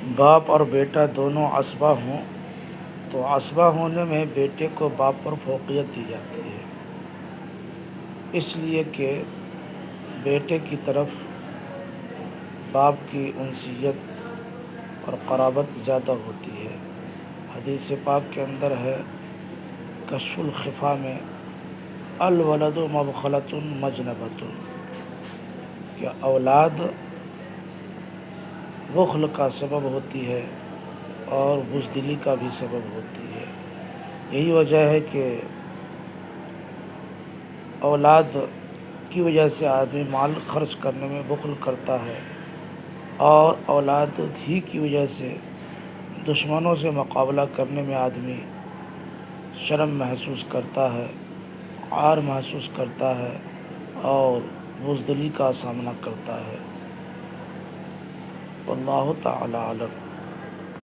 باپ اور بیٹا دونوں عصبہ ہوں تو عصبہ ہونے میں بیٹے کو باپ پر فوقیت دی جاتی ہے، اس لیے کہ بیٹے کی طرف باپ کی انسیت اور قرابت زیادہ ہوتی ہے۔ حدیث پاک کے اندر ہے کشف الخفا میں الولد مبخلۃ مجنبۃ، کہ اولاد بخل کا سبب ہوتی ہے اور بزدلی کا بھی سبب ہوتی ہے۔ یہی وجہ ہے کہ اولاد کی وجہ سے آدمی مال خرچ کرنے میں بخل کرتا ہے، اور اولاد ہی کی وجہ سے دشمنوں سے مقابلہ کرنے میں آدمی شرم محسوس کرتا ہے، عار محسوس کرتا ہے اور بزدلی کا سامنا کرتا ہے۔ واللہ تعالی اعلم۔